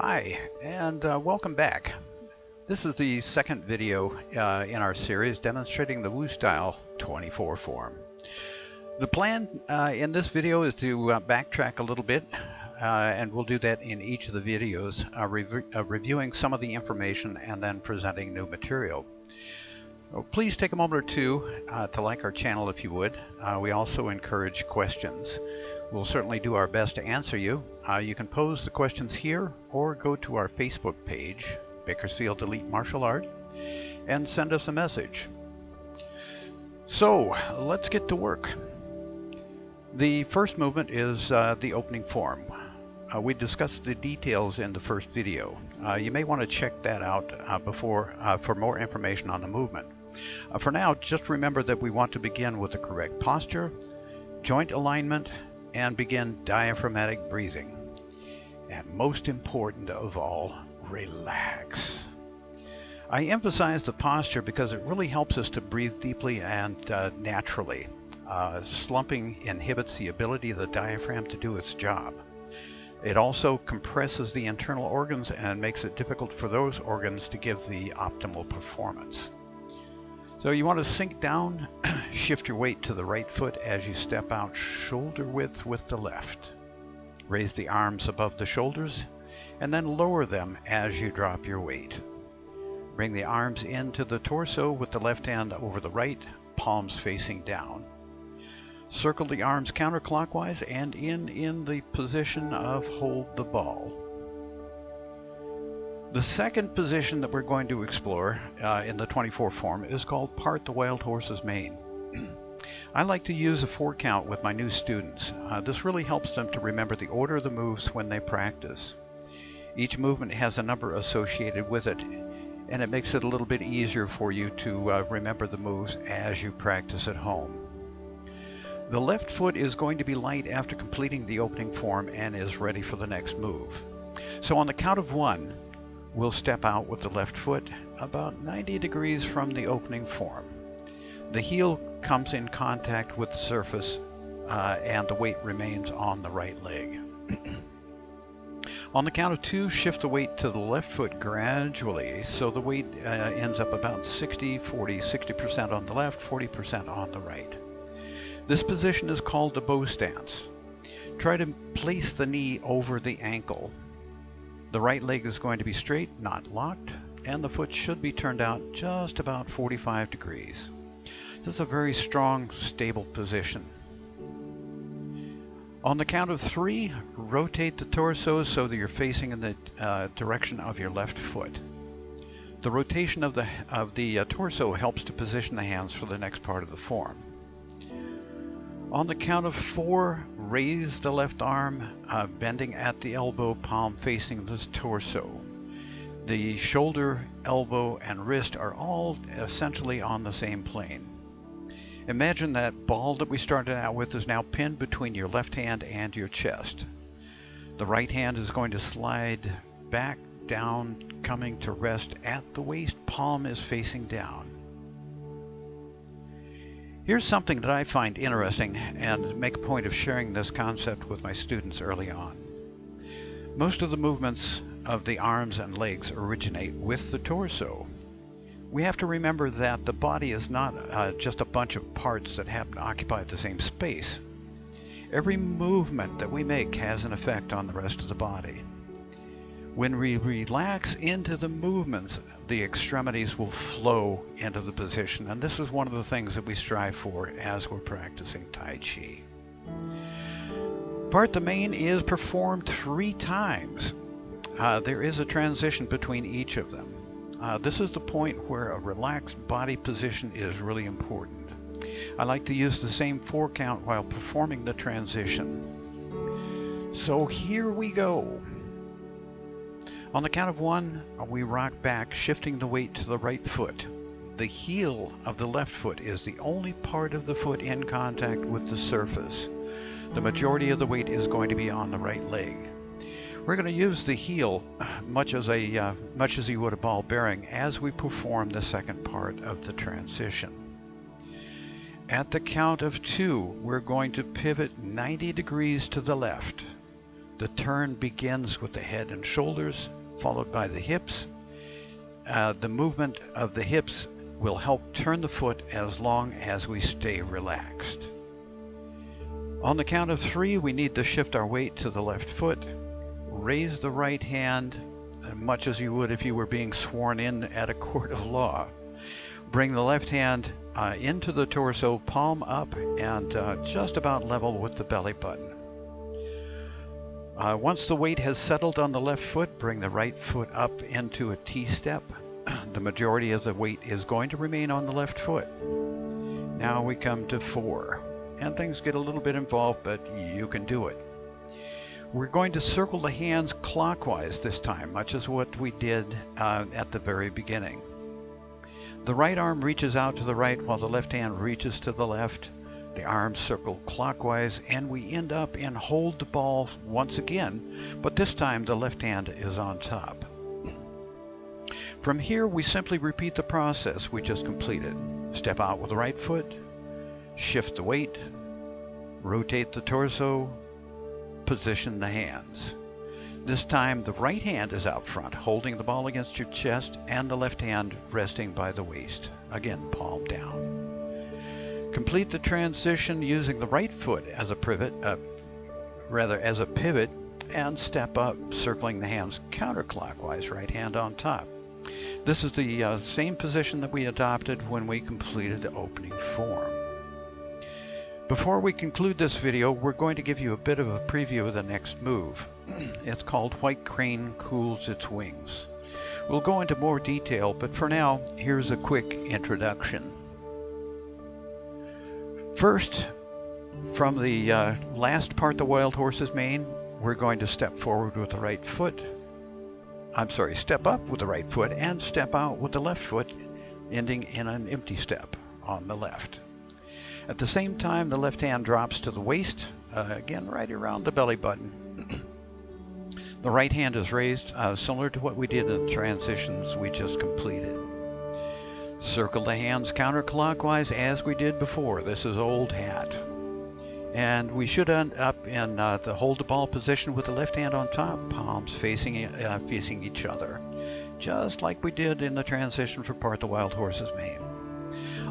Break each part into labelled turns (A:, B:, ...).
A: Hi, and welcome back. This is the second video in our series demonstrating the Wu Style 24 form. The plan in this video is to backtrack a little bit, and we'll do that in each of the videos, reviewing some of the information and then presenting new material. Please take a moment or two to like our channel if you would. We also encourage questions. We'll certainly do our best to answer you. You can pose the questions here or go to our Facebook page, Bakersfield Elite Martial Art, and send us a message. So let's get to work. The first movement is the opening form. We discussed the details in the first video. You may want to check that out for more information on the movement. For now, just remember that we want to begin with the correct posture, joint alignment, and begin diaphragmatic breathing. And most important of all, relax. I emphasize the posture because it really helps us to breathe deeply and naturally. Slumping inhibits the ability of the diaphragm to do its job. It also compresses the internal organs and makes it difficult for those organs to give the optimal performance. So you want to sink down, shift your weight to the right foot as you step out shoulder width with the left. Raise the arms above the shoulders and then lower them as you drop your weight. Bring the arms into the torso with the left hand over the right, palms facing down. Circle the arms counterclockwise and in the position of hold the ball. The second position that we're going to explore in the 24 form is called part the wild horse's mane. I like to use a 4 count with my new students. This really helps them to remember the order of the moves when they practice. Each movement has a number associated with it, and it makes it a little bit easier for you to remember the moves as you practice at home. The left foot is going to be light after completing the opening form and is ready for the next move. So on the count of 1, we'll step out with the left foot about 90 degrees from the opening form. The heel comes in contact with the surface and the weight remains on the right leg. On the count of 2, shift the weight to the left foot gradually so the weight ends up about 60% on the left, 40% on the right. This position is called the bow stance. Try to place the knee over the ankle. The right leg is going to be straight, not locked, and the foot should be turned out just about 45 degrees. This is a very strong, stable position. On the count of 3, rotate the torso so that you're facing in the direction of your left foot. The rotation of the torso helps to position the hands for the next part of the form. On the count of 4, raise the left arm, bending at the elbow, palm facing the torso. The shoulder, elbow, and wrist are all essentially on the same plane. Imagine that ball that we started out with is now pinned between your left hand and your chest. The right hand is going to slide back down, coming to rest at the waist, palm is facing down. Here's something that I find interesting and make a point of sharing this concept with my students early on. Most of the movements of the arms and legs originate with the torso. We have to remember that the body is not just a bunch of parts that happen to occupy the same space. Every movement that we make has an effect on the rest of the body. When we relax into the movements, the extremities will flow into the position, and this is one of the things that we strive for as we're practicing Tai Chi. Part the mane is performed 3 times. There is a transition between each of them. This is the point where a relaxed body position is really important. I like to use the same 4 count while performing the transition. So here we go. On the count of 1, we rock back, shifting the weight to the right foot. The heel of the left foot is the only part of the foot in contact with the surface. The majority of the weight is going to be on the right leg. We're going to use the heel much as you would a ball bearing as we perform the second part of the transition. At the count of 2, we're going to pivot 90 degrees to the left. The turn begins with the head and shoulders, followed by the hips. The movement of the hips will help turn the foot as long as we stay relaxed. On the count of 3, we need to shift our weight to the left foot, raise the right hand, much as you would if you were being sworn in at a court of law. Bring the left hand into the torso, palm up, and just about level with the belly button. Once the weight has settled on the left foot, bring the right foot up into a T-step. The majority of the weight is going to remain on the left foot. Now we come to 4, and things get a little bit involved, but you can do it. We're going to circle the hands clockwise this time, much as what we did at the very beginning. The right arm reaches out to the right while the left hand reaches to the left. The arms circle clockwise, and we end up in hold the ball once again, but this time the left hand is on top. From here, we simply repeat the process we just completed. Step out with the right foot, shift the weight, rotate the torso, position the hands. This time the right hand is out front, holding the ball against your chest, and the left hand resting by the waist. Again, palm down. Complete the transition using the right foot as a pivot, and step up, circling the hands counterclockwise, right hand on top. This is the same position that we adopted when we completed the opening form. Before we conclude this video, we're going to give you a bit of a preview of the next move. It's called White Crane Cools Its Wings. We'll go into more detail, but for now, here's a quick introduction. First, from the last part, the wild horse's mane, we're going to step forward with the right foot. Step up with the right foot and step out with the left foot, ending in an empty step on the left. At the same time, the left hand drops to the waist, again right around the belly button. The right hand is raised, similar to what we did in the transitions we just completed. Circle the hands counterclockwise as we did before. This is old hat. And we should end up in the hold the ball position with the left hand on top, palms facing each other, just like we did in the transition for Part the Wild Horse's Mane.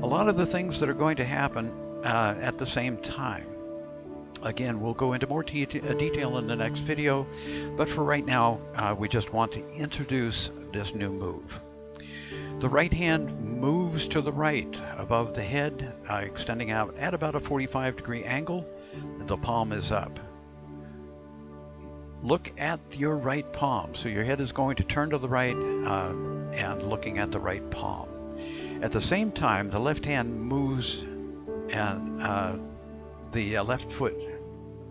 A: A lot of the things that are going to happen at the same time. Again, we'll go into more detail in the next video, but for right now, we just want to introduce this new move. The right hand moves to the right above the head, extending out at about a 45-degree angle. The palm is up. Look at your right palm. So your head is going to turn to the right and looking at the right palm. At the same time, the left hand moves and the left foot.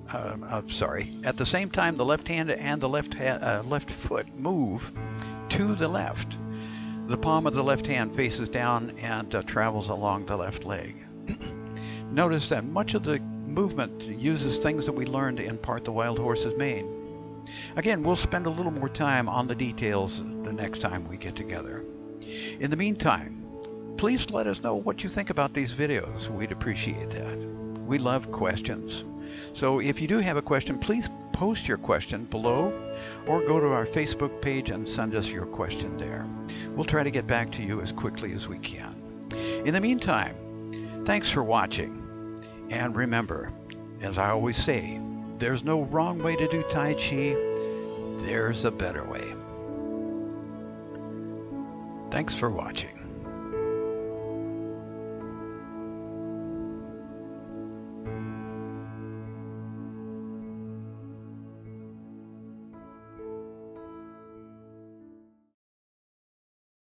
A: At the same time, the left hand and the left foot move to the left. The palm of the left hand faces down and travels along the left leg. Notice that much of the movement uses things that we learned in Part the Wild Horse's Mane. Again, we'll spend a little more time on the details the next time we get together. In the meantime, please let us know what you think about these videos. We'd appreciate that. We love questions. So if you do have a question, please post your question below or go to our Facebook page and send us your question there. We'll try to get back to you as quickly as we can. In the meantime, thanks for watching. And remember, as I always say, there's no wrong way to do Tai Chi. There's a better way. Thanks for watching.